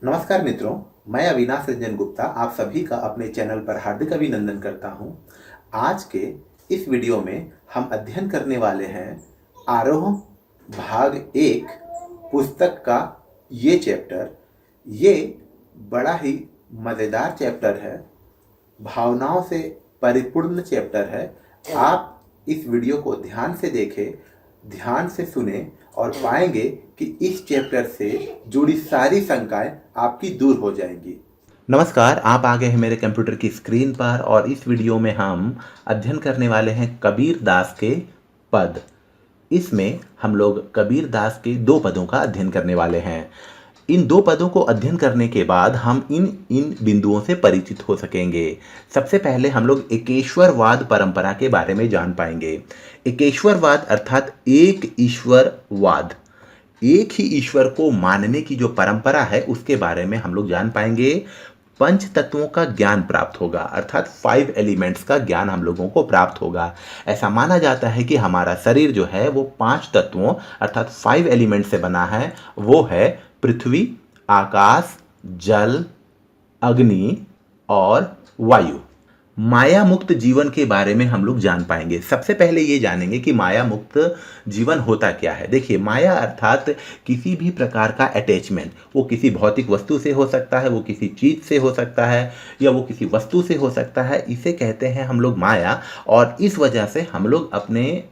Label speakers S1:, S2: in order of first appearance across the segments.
S1: नमस्कार मित्रों, मैं अविनाश रंजन गुप्ता आप सभी का अपने चैनल पर हार्दिक अभिनंदन करता हूं। आज के इस वीडियो में हम अध्ययन करने वाले हैं आरोह भाग 1 पुस्तक का ये चैप्टर। ये बड़ा ही मज़ेदार चैप्टर है, भावनाओं से परिपूर्ण चैप्टर है। आप इस वीडियो को ध्यान से देखें, ध्यान से सुने और पाएंगे कि इस चैप्टर से जुड़ी सारी शंकाएं आपकी दूर हो जाएंगी।
S2: नमस्कार, आप आ गए हैं मेरे कंप्यूटर की स्क्रीन पर और इस वीडियो में हम अध्ययन करने वाले हैं कबीर दास के पद। इसमें हम लोग कबीर दास के 2 पदों का अध्ययन करने वाले हैं। इन 2 पदों को अध्ययन करने के बाद हम इन बिंदुओं से परिचित हो सकेंगे। सबसे पहले हम लोग एकेश्वरवाद परंपरा के बारे में जान पाएंगे। एकेश्वरवाद अर्थात एक ईश्वरवाद, एक ही ईश्वर को मानने की जो परंपरा है उसके बारे में हम लोग जान पाएंगे। पंच तत्वों का ज्ञान प्राप्त होगा, अर्थात 5 एलिमेंट्स का ज्ञान हम लोगों को प्राप्त होगा। ऐसा माना जाता है कि हमारा शरीर जो है वो 5 तत्वों अर्थात 5 एलिमेंट से बना है। वो है पृथ्वी, आकाश, जल, अग्नि और वायु। माया मुक्त जीवन के बारे में हम लोग जान पाएंगे। सबसे पहले ये जानेंगे कि माया मुक्त जीवन होता क्या है। देखिए, माया अर्थात किसी भी प्रकार का अटैचमेंट, वो किसी भौतिक वस्तु से हो सकता है, वो किसी चीज से हो सकता है, या वो किसी वस्तु से हो सकता है। इसे कहते हैं हम लोग माया, और इस वजह से हम लोग अपने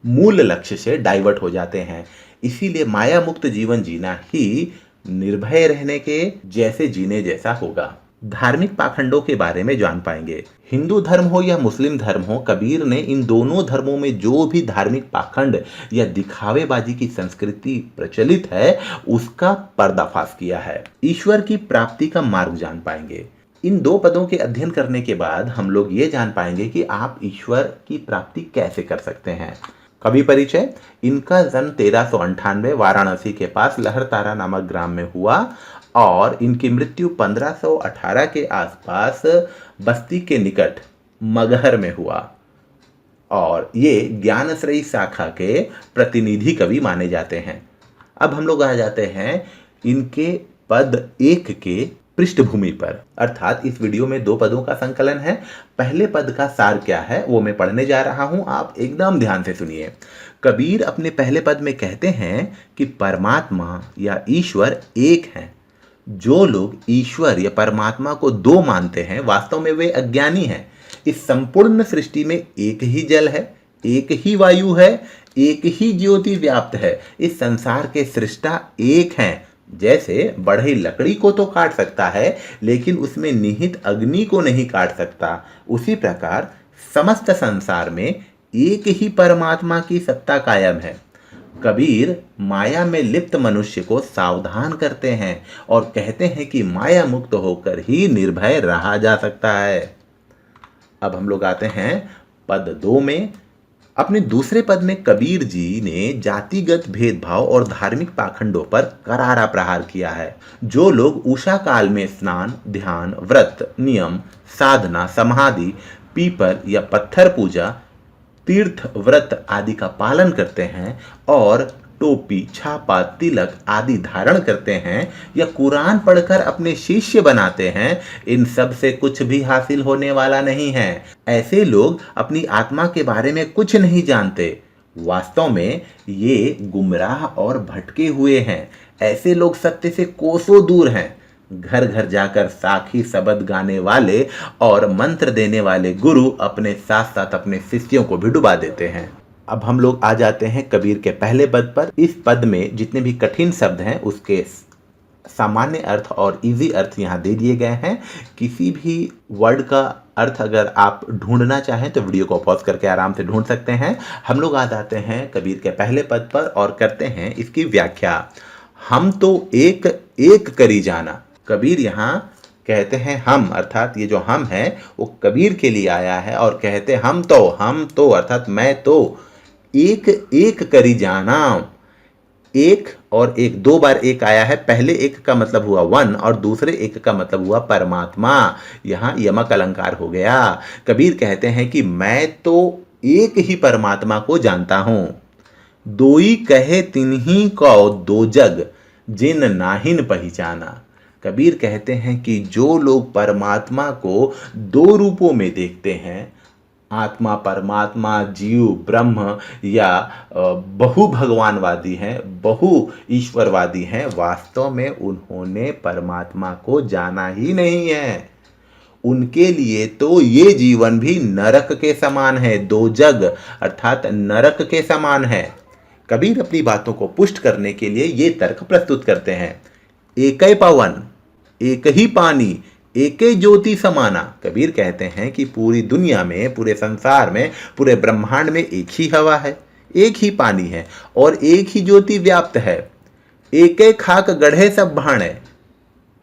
S2: मूल लक्ष्य से डाइवर्ट हो जाते हैं। इसीलिए माया मुक्त जीवन जीना ही निर्भय रहने के जैसे जीने जैसा होगा। धार्मिक पाखंडों के बारे में जान पाएंगे। हिंदू धर्म हो या मुस्लिम धर्म हो, कबीर ने इन दोनों धर्मों में जो भी धार्मिक पाखंड या दिखावेबाजी की संस्कृति प्रचलित है उसका पर्दाफाश किया है। ईश्वर की प्राप्ति का मार्ग जान पाएंगे। इन 2 पदों के अध्ययन करने के बाद हम लोग ये जान पाएंगे कि आप ईश्वर की प्राप्ति कैसे कर सकते हैं। कवि परिचय। इनका जन्म 1398 वाराणसी के पास लहरतारा नामक ग्राम में हुआ और इनकी मृत्यु 1518 के आसपास बस्ती के निकट मगहर में हुआ, और ये ज्ञानश्रेयी शाखा के प्रतिनिधि कवि माने जाते हैं। अब हम लोग आ जाते हैं इनके पद 1 के पृष्ठभूमि पर, अर्थात इस वीडियो में 2 पदों का संकलन है। पहले पद का सार क्या है वो मैं पढ़ने जा रहा हूं, आप एकदम ध्यान से सुनिए। कबीर अपने पहले पद में कहते हैं कि परमात्मा या ईश्वर एक है। जो लोग ईश्वर या परमात्मा को 2 मानते हैं वास्तव में वे अज्ञानी हैं। इस संपूर्ण सृष्टि में एक ही जल है, एक ही वायु है, एक ही ज्योति व्याप्त है। इस संसार के सृष्टा एक हैं। जैसे बढ़ई लकड़ी को तो काट सकता है लेकिन उसमें निहित अग्नि को नहीं काट सकता, उसी प्रकार समस्त संसार में एक ही परमात्मा की सत्ता कायम है। कबीर माया में लिप्त मनुष्य को सावधान करते हैं और कहते हैं कि माया मुक्त होकर ही निर्भय रहा जा सकता है। अब हम लोग आते हैं पद 2 में। अपने दूसरे पद में कबीर जी ने जातिगत भेदभाव और धार्मिक पाखंडों पर करारा प्रहार किया है। जो लोग उषा काल में स्नान, ध्यान, व्रत, नियम, साधना, समाधि, पीपल या पत्थर पूजा, तीर्थ व्रत आदि का पालन करते हैं और टोपी, छापा, तिलक आदि धारण करते हैं या कुरान पढ़कर अपने शिष्य बनाते हैं, इन सब से कुछ भी हासिल होने वाला नहीं है। ऐसे लोग अपनी आत्मा के बारे में कुछ नहीं जानते। वास्तव में ये गुमराह और भटके हुए हैं। ऐसे लोग सत्य से कोसों दूर हैं। घर घर जाकर साखी शब्द गाने वाले और मंत्र देने वाले गुरु अपने साथ साथ अपने शिष्यों को भी डुबा देते हैं। अब हम लोग आ जाते हैं कबीर के पहले पद पर। इस पद में जितने भी कठिन शब्द हैं उसके सामान्य अर्थ और इजी अर्थ यहाँ दे दिए गए हैं। किसी भी वर्ड का अर्थ अगर आप ढूंढना चाहें तो वीडियो को पॉज करके आराम से ढूंढ सकते हैं। हम लोग आ जाते हैं कबीर के पहले पद पर और करते हैं इसकी व्याख्या। हम तो एक एक करी जाना। कबीर यहाँ कहते हैं हम, अर्थात ये जो हम है वो कबीर के लिए आया है, और कहते हम तो अर्थात मैं तो एक एक करी जाना। एक और एक 2 बार एक आया है। पहले एक का मतलब हुआ 1 और दूसरे एक का मतलब हुआ परमात्मा। यहाँ यमक अलंकार हो गया। कबीर कहते हैं कि मैं तो एक ही परमात्मा को जानता हूं। दोई कहे तिन्ही को दो जग जिन नाहिन पहचाना। कबीर कहते हैं कि जो लोग परमात्मा को दो रूपों में देखते हैं, आत्मा परमात्मा, जीव ब्रह्म, या बहु भगवानवादी हैं, बहु ईश्वरवादी हैं, वास्तव में उन्होंने परमात्मा को जाना ही नहीं है। उनके लिए तो ये जीवन भी नरक के समान है, दोजग अर्थात नरक के समान है। कबीर अपनी बातों को पुष्ट करने के लिए ये तर्क प्रस्तुत करते हैं। एक ही पवन, एक ही पानी, एक ही ज्योति समाना। कबीर कहते हैं कि पूरी दुनिया में, पूरे संसार में, पूरे ब्रह्मांड में एक ही हवा है, एक ही पानी है और एक ही ज्योति व्याप्त है। एक एक खाक गढ़े सब भाणे,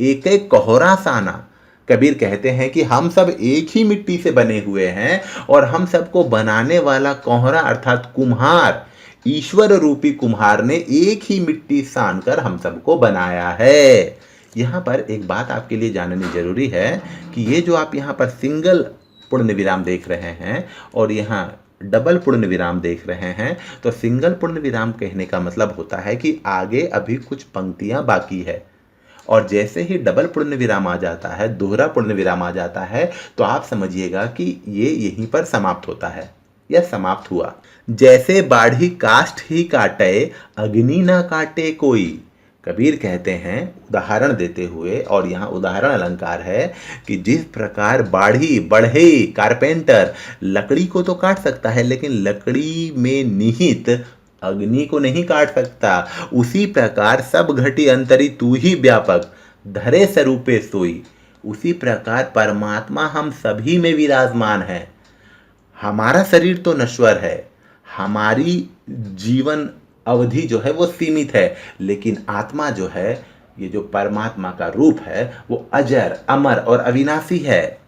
S2: एक एक कोहरा साना। कबीर कहते हैं कि हम सब एक ही मिट्टी से बने हुए हैं और हम सबको बनाने वाला कोहरा अर्थात कुम्हार, ईश्वर रूपी कुम्हार ने एक ही मिट्टी सान कर हम सबको बनाया है। यहाँ पर एक बात आपके लिए जाननी जरूरी है कि ये जो आप यहाँ पर सिंगल पूर्ण विराम देख रहे हैं और यहाँ डबल पूर्ण विराम देख रहे हैं, तो सिंगल पूर्ण विराम कहने का मतलब होता है कि आगे अभी कुछ पंक्तियां बाकी है, और जैसे ही डबल पूर्ण विराम आ जाता है, दोहरा पूर्ण विराम आ जाता है, तो आप समझिएगा कि ये यहीं पर समाप्त होता है या समाप्त हुआ। जैसे बाढ़ी काष्ठ ही काटे, अग्नि ना काटे कोई। कबीर कहते हैं उदाहरण देते हुए, और यहाँ उदाहरण अलंकार है कि जिस प्रकार बाढ़ी, बढ़ई, कारपेंटर लकड़ी को तो काट सकता है लेकिन लकड़ी में निहित अग्नि को नहीं काट सकता, उसी प्रकार सब घटी अंतरी तू ही व्यापक, धरे स्वरूपे सोई। उसी प्रकार परमात्मा हम सभी में विराजमान है। हमारा शरीर तो नश्वर है, हमारी जीवन अवधि जो है वो सीमित है, लेकिन आत्मा जो है, ये जो परमात्मा का रूप है, वो अजर, अमर और अविनाशी है।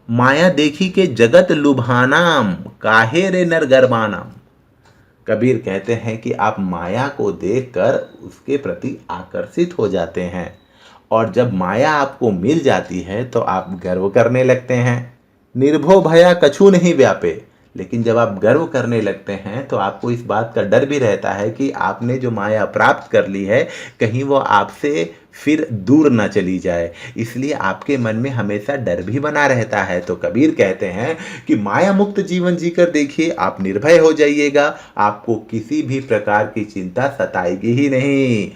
S2: माया देखी के जगत लुभानाम, काहे रे नर गर्बानाम। कबीर कहते हैं कि आप माया को देखकर उसके प्रति आकर्षित हो जाते हैं, और जब माया आपको मिल जाती है तो आप गर्व करने लगते हैं। निर्भो भया कछु नहीं व्यापे। लेकिन जब आप गर्व करने लगते हैं तो आपको इस बात का डर भी रहता है कि आपने जो माया प्राप्त कर ली है, कहीं वो आपसे फिर दूर ना चली जाए, इसलिए आपके मन में हमेशा डर भी बना रहता है। तो कबीर कहते हैं कि माया मुक्त जीवन जीकर देखिए, आप निर्भय हो जाइएगा, आपको किसी भी प्रकार की चिंता सताएगी ही नहीं।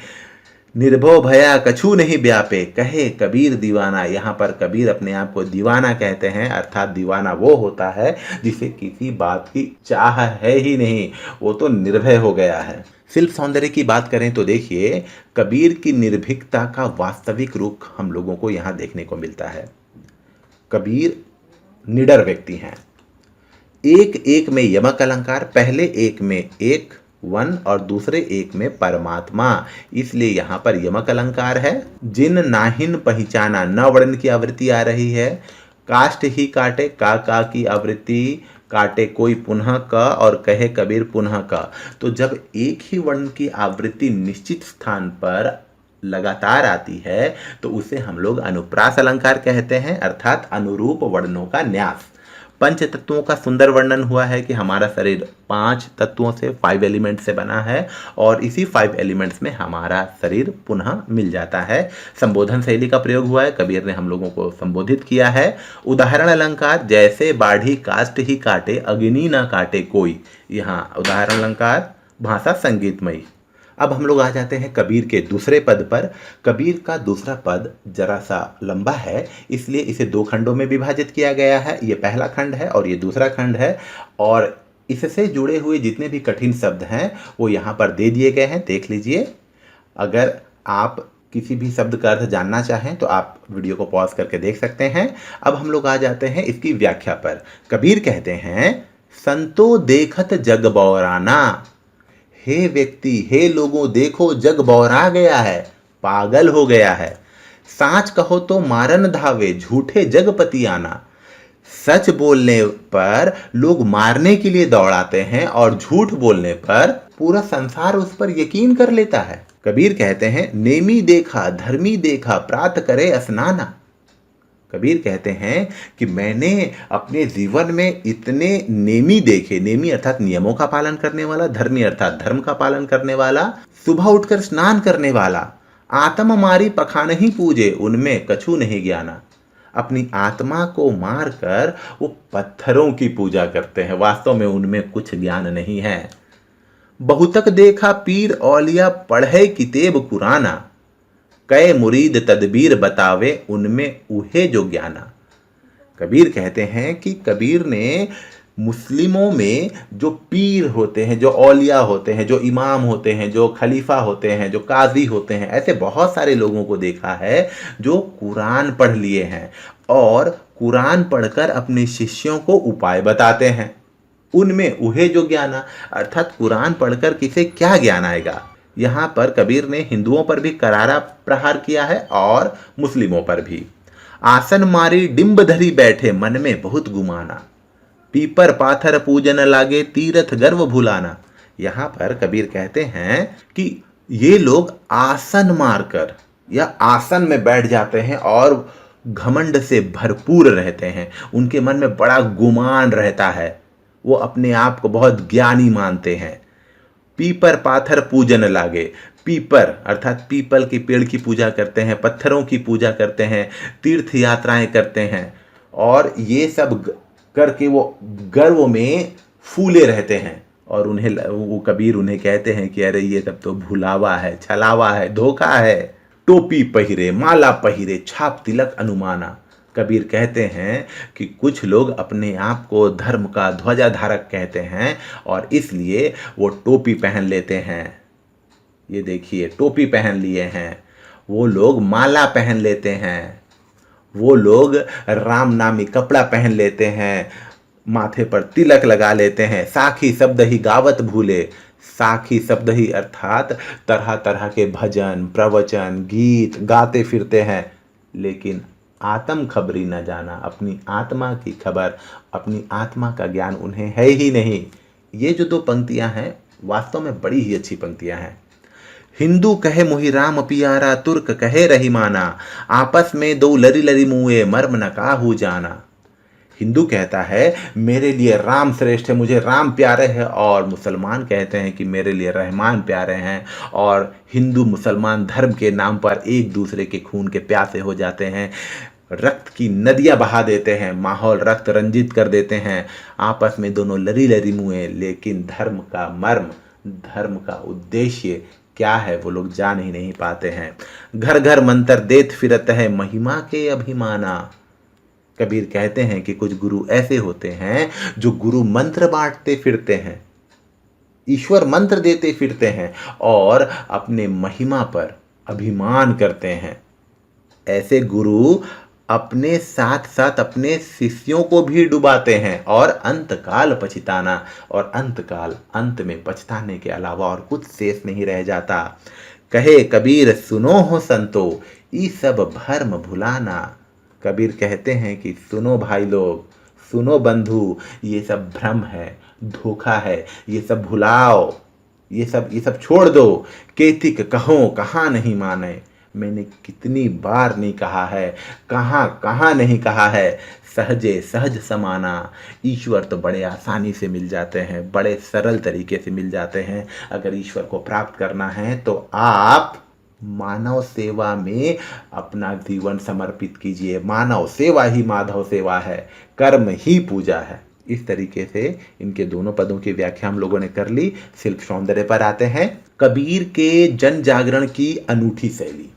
S2: निर्भो भया कछु नहीं व्यापे, कहे कबीर दीवाना। यहाँ पर कबीर अपने आप को दीवाना कहते हैं, अर्थात दीवाना वो होता है जिसे किसी बात की चाह है ही नहीं, वो तो निर्भय हो गया है। शिल्प सौंदर्य की बात करें तो देखिए, कबीर की निर्भीकता का वास्तविक रूप हम लोगों को यहाँ देखने को मिलता है। कबीर निडर व्यक्ति हैं। एक एक में यमक अलंकार, पहले एक में एक वन और दूसरे एक में परमात्मा, इसलिए यहाँ पर यमक अलंकार है। जिन नाहिन पहचाना, न वर्ण की आवृत्ति आ रही है। काष्ठ ही काटे, का की आवृत्ति, काटे कोई पुनः क, और कहे कबीर पुनः का। तो जब एक ही वर्ण की आवृत्ति निश्चित स्थान पर लगातार आती है तो उसे हम लोग अनुप्रास अलंकार कहते हैं, अर्थात अनुरूप वर्णों का न्यास। पंच तत्वों का सुंदर वर्णन हुआ है कि हमारा शरीर 5 तत्वों से, 5 एलिमेंट से बना है, और इसी 5 एलिमेंट्स में हमारा शरीर पुनः मिल जाता है। संबोधन शैली का प्रयोग हुआ है, कबीर ने हम लोगों को संबोधित किया है। उदाहरण अलंकार, जैसे बाढ़ी काष्ठ ही काटे, अग्नि ना काटे कोई। यहाँ उदाहरण अलंकार, भाषा संगीतमयी। अब हम लोग आ जाते हैं कबीर के दूसरे पद पर। कबीर का दूसरा पद जरा सा लंबा है, इसलिए इसे 2 खंडों में विभाजित किया गया है। ये पहला खंड है और ये दूसरा खंड है, और इससे जुड़े हुए जितने भी कठिन शब्द हैं वो यहाँ पर दे दिए गए हैं, देख लीजिए। अगर आप किसी भी शब्द का अर्थ जानना चाहें तो आप वीडियो को पॉज करके देख सकते हैं। अब हम लोग आ जाते हैं इसकी व्याख्या पर। कबीर कहते हैं, संतो देखत जग बौराना। हे व्यक्ति, हे लोगों, देखो जग बौरा गया है, पागल हो गया है। साच कहो तो मारन धावे, झूठे जगपति आना। सच बोलने पर लोग मारने के लिए दौड़ाते हैं और झूठ बोलने पर पूरा संसार उस पर यकीन कर लेता है। कबीर कहते हैं, नेमी देखा धर्मी देखा, प्रात करे स्नाना। कबीर कहते हैं कि मैंने अपने जीवन में इतने नेमी देखे, नेमी अर्थात नियमों का पालन करने वाला, धर्मी अर्थात धर्म का पालन करने वाला, सुबह उठकर स्नान करने वाला, आत्म मारी पखान ही पूजे, उनमें कछु नहीं ज्ञाना। अपनी आत्मा को मारकर वो पत्थरों की पूजा करते हैं, वास्तव में उनमें कुछ ज्ञान नहीं है। बहुतक देखा पीर औलिया पढ़े कितेब कुराना, कई मुरीद तदबीर बतावे, उनमें उहे जो ज्ञाना। कबीर कहते हैं कि कबीर ने मुस्लिमों में जो पीर होते हैं, जो औलिया होते हैं, जो इमाम होते हैं, जो खलीफा होते हैं, जो काजी होते हैं, ऐसे बहुत सारे लोगों को देखा है जो कुरान पढ़ लिए हैं और कुरान पढ़कर अपने शिष्यों को उपाय बताते हैं। उनमें उहे जो ज्ञाना, अर्थात कुरान पढ़कर किसे क्या ज्ञान आएगा। यहाँ पर कबीर ने हिंदुओं पर भी करारा प्रहार किया है और मुस्लिमों पर भी। आसन मारी डिंब धरी बैठे, मन में बहुत गुमाना, पीपर पाथर पूजन लागे, तीर्थ गर्व भुलाना। यहाँ पर कबीर कहते हैं कि ये लोग आसन मारकर या आसन में बैठ जाते हैं और घमंड से भरपूर रहते हैं। उनके मन में बड़ा गुमान रहता है, वो अपने आप को बहुत ज्ञानी मानते हैं। पीपर पाथर पूजन लागे, पीपर अर्थात पीपल के पेड़ की पूजा करते हैं, पत्थरों की पूजा करते हैं, तीर्थ यात्राएं करते हैं और ये सब करके वो गर्व में फूले रहते हैं। और उन्हें वो कबीर उन्हें कहते हैं कि अरे ये सब तो भुलावा है, छलावा है, धोखा है। टोपी पहिरे, माला पहिरे, छाप तिलक अनुमाना। कबीर कहते हैं कि कुछ लोग अपने आप को धर्म का ध्वजाधारक कहते हैं और इसलिए वो टोपी पहन लेते हैं। ये देखिए टोपी पहन लिए हैं। वो लोग माला पहन लेते हैं, वो लोग राम नामी कपड़ा पहन लेते हैं, माथे पर तिलक लगा लेते हैं। साखी शब्द ही गावत भूले, साखी शब्द ही अर्थात तरह तरह के भजन प्रवचन गीत गाते फिरते हैं, लेकिन आत्म खबरी न जाना, अपनी आत्मा की खबर, अपनी आत्मा का ज्ञान उन्हें है ही नहीं। ये जो दो पंक्तियां हैं वास्तव में बड़ी ही अच्छी पंक्तियां हैं। हिंदू कहे मोहि राम पियारा, तुर्क कहे रहीमाना, आपस में दो लरी लरी मुए, मर्म न काहू जाना। हिंदू कहता है मेरे लिए राम श्रेष्ठ है, मुझे राम प्यारे है, और मुसलमान कहते हैं कि मेरे लिए रहमान प्यारे हैं। और हिंदू मुसलमान धर्म के नाम पर एक दूसरे के खून के प्यासे हो जाते हैं, रक्त की नदियां बहा देते हैं, माहौल रक्त रंजित कर देते हैं, आपस में दोनों लरी लरी मुए। लेकिन धर्म का मर्म, धर्म का उद्देश्य क्या है वो लोग जान ही नहीं पाते हैं। घर घर मंत्र देत फिरत है, महिमा के अभिमाना। कबीर कहते हैं कि कुछ गुरु ऐसे होते हैं जो गुरु मंत्र बांटते फिरते हैं, ईश्वर मंत्र देते फिरते हैं और अपने महिमा पर अभिमान करते हैं। ऐसे गुरु अपने साथ साथ अपने शिष्यों को भी डुबाते हैं और अंतकाल पछताना, और अंतकाल अंत में पछताने के अलावा और कुछ शेष नहीं रह जाता। कहे कबीर सुनो हो संतो, ई सब भर्म भुलाना। कबीर कहते हैं कि सुनो भाई लोग, सुनो बंधु, ये सब भ्रम है, धोखा है, ये सब भुलाओ, ये सब छोड़ दो। केतिक कहो कहाँ नहीं माने, मैंने कितनी बार नहीं कहा है, कहाँ कहाँ नहीं कहा है। सहजे सहज समाना, ईश्वर तो बड़े आसानी से मिल जाते हैं, बड़े सरल तरीके से मिल जाते हैं। अगर ईश्वर को प्राप्त करना है तो आप मानव सेवा में अपना जीवन समर्पित कीजिए। मानव सेवा ही माधव सेवा है, कर्म ही पूजा है। इस तरीके से इनके दोनों पदों की व्याख्या हम लोगों ने कर ली। शिल्प सौंदर्य पर आते हैं। कबीर के जन जागरण की अनूठी शैली।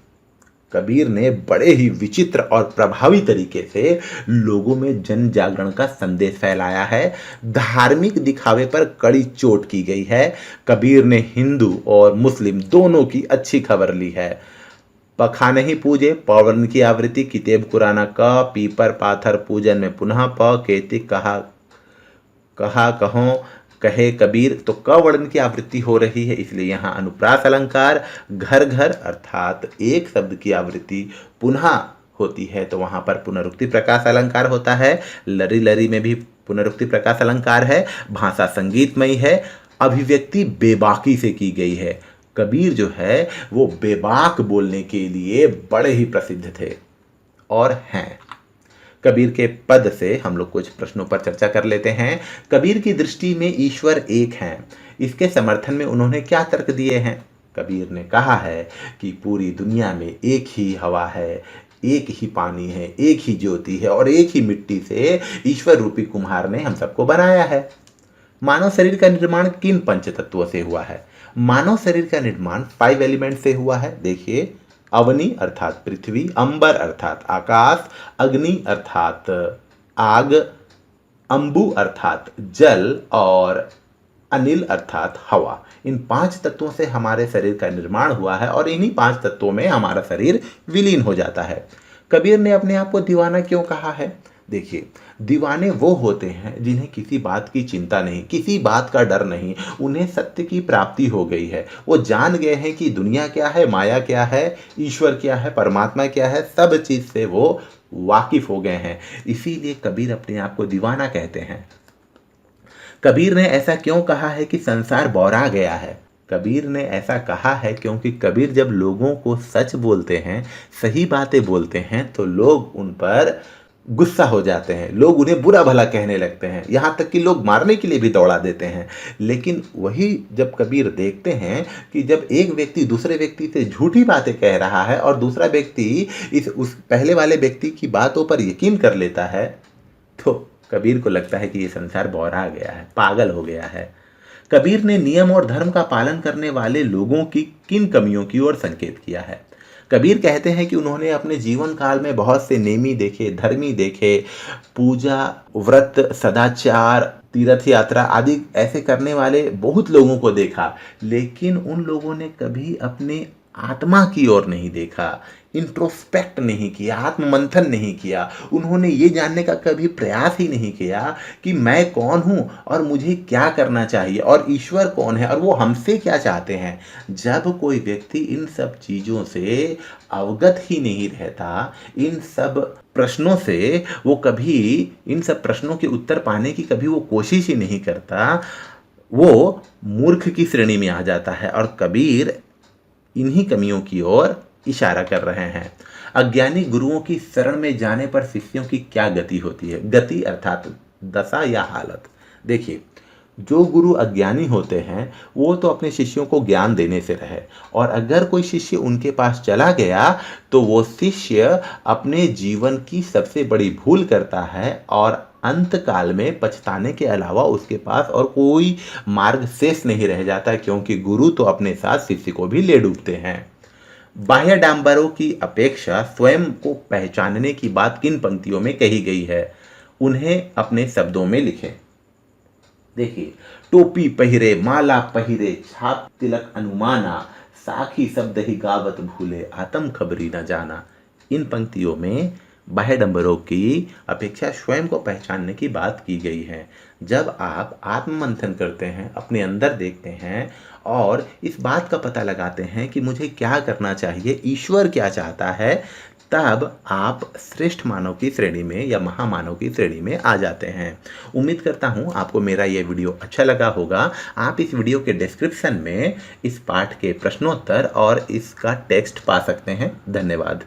S2: कबीर ने बड़े ही विचित्र और प्रभावी तरीके से लोगों में जन जागरण का संदेश फैलाया है। धार्मिक दिखावे पर कड़ी चोट की गई है। कबीर ने हिंदू और मुस्लिम दोनों की अच्छी खबर ली है। पखाने ही पूजे पौवर्ण की आवृत्ति, कितेब कुराना का, पीपर पाथर पूजन में पुनः प, केति कहा कहा कहो कहे कबीर, तो क वर्ण की आवृत्ति हो रही है, इसलिए यहाँ अनुप्रास अलंकार। घर घर अर्थात एक शब्द की आवृत्ति पुनः होती है तो वहाँ पर पुनरुक्ति प्रकाश अलंकार होता है। लरी लरी में भी पुनरुक्ति प्रकाश अलंकार है। भाषा संगीतमयी है। अभिव्यक्ति बेबाकी से की गई है। कबीर जो है वो बेबाक बोलने के लिए बड़े ही प्रसिद्ध थे और हैं। कबीर के पद से हम लोग कुछ प्रश्नों पर चर्चा कर लेते हैं। कबीर की दृष्टि में ईश्वर एक हैं, इसके समर्थन में उन्होंने क्या तर्क दिए हैं। कबीर ने कहा है कि पूरी दुनिया में एक ही हवा है, एक ही पानी है, एक ही ज्योति है और एक ही मिट्टी से ईश्वर रूपी कुम्हार ने हम सबको बनाया है। मानव शरीर का निर्माण किन पंच तत्वों से हुआ है? मानव शरीर का निर्माण 5 एलिमेंट से हुआ है। देखिए, अवनी अर्थात पृथ्वी, अंबर अर्थात आकाश, अग्नि अर्थात आग, अंबु अर्थात जल और अनिल अर्थात हवा। इन 5 तत्वों से हमारे शरीर का निर्माण हुआ है और इन्हीं 5 तत्वों में हमारा शरीर विलीन हो जाता है। कबीर ने अपने आप को दीवाना क्यों कहा है? देखिए, दीवाने वो होते हैं जिन्हें किसी बात की चिंता नहीं, किसी बात का डर नहीं, उन्हें सत्य की प्राप्ति हो गई है। वो जान गए हैं कि दुनिया क्या है, माया क्या है, ईश्वर क्या है, परमात्मा क्या है, सब चीज़ से वो वाकिफ हो गए हैं। इसीलिए कबीर अपने आप को दीवाना कहते हैं। कबीर ने ऐसा क्यों कहा है कि संसार बौरा गया है? कबीर ने ऐसा कहा है क्योंकि कबीर जब लोगों को सच बोलते हैं, सही बातें बोलते हैं, तो लोग उन पर गुस्सा हो जाते हैं, लोग उन्हें बुरा भला कहने लगते हैं, यहाँ तक कि लोग मारने के लिए भी दौड़ा देते हैं। लेकिन वही जब कबीर देखते हैं कि जब एक व्यक्ति दूसरे व्यक्ति से झूठी बातें कह रहा है और दूसरा व्यक्ति उस पहले वाले व्यक्ति की बातों पर यकीन कर लेता है, तो कबीर को लगता है कि ये संसार बौरा गया है, पागल हो गया है। कबीर ने नियम और धर्म का पालन करने वाले लोगों की किन कमियों की ओर संकेत किया है? कबीर कहते हैं कि उन्होंने अपने जीवन काल में बहुत से नेमी देखे, धर्मी देखे, पूजा, व्रत, सदाचार, तीर्थ यात्रा आदि ऐसे करने वाले बहुत लोगों को देखा, लेकिन उन लोगों ने कभी अपने आत्मा की ओर नहीं देखा, इंट्रोस्पेक्ट नहीं किया, आत्ममंथन नहीं किया। उन्होंने ये जानने का कभी प्रयास ही नहीं किया कि मैं कौन हूँ और मुझे क्या करना चाहिए और ईश्वर कौन है और वो हमसे क्या चाहते हैं। जब कोई व्यक्ति इन सब चीज़ों से अवगत ही नहीं रहता, इन सब प्रश्नों से वो कभी इन सब प्रश्नों के उत्तर पाने की कभी वो कोशिश ही नहीं करता, वो मूर्ख की श्रेणी में आ जाता है। और कबीर इन्हीं कमियों की ओर इशारा कर रहे हैं। अज्ञानी गुरुओं की शरण में जाने पर शिष्यों की क्या गति होती है? गति अर्थात दशा या हालत। देखिए, जो गुरु अज्ञानी होते हैं वो तो अपने शिष्यों को ज्ञान देने से रहे, और अगर कोई शिष्य उनके पास चला गया तो वो शिष्य अपने जीवन की सबसे बड़ी भूल करता है और अंत काल में पछताने के अलावा उसके पास और कोई मार्ग शेष नहीं रह जाता, क्योंकि गुरु तो अपने साथ शिष्य को भी ले डूबते हैं। बाह्य डांबरों की अपेक्षा स्वयं को पहचानने की बात किन पंक्तियों में कही गई है? उन्हें अपने शब्दों में लिखें। देखिए, टोपी पहिरे, माला पहिरे, छाप तिलक अनुमाना, साखी शब्द ही गावत भूले, आत्म खबरी न जाना। इन पंक्तियों में बाह्य डंबरों की अपेक्षा स्वयं को पहचानने की बात की गई है। जब आप आत्ममंथन करते हैं, अपने अंदर देखते हैं और इस बात का पता लगाते हैं कि मुझे क्या करना चाहिए, ईश्वर क्या चाहता है, तब आप श्रेष्ठ मानव की श्रेणी में या महामानव की श्रेणी में आ जाते हैं। उम्मीद करता हूँ आपको मेरा ये वीडियो अच्छा लगा होगा। आप इस वीडियो के डिस्क्रिप्शन में इस पाठ के प्रश्नोत्तर और इसका टेक्स्ट पा सकते हैं। धन्यवाद।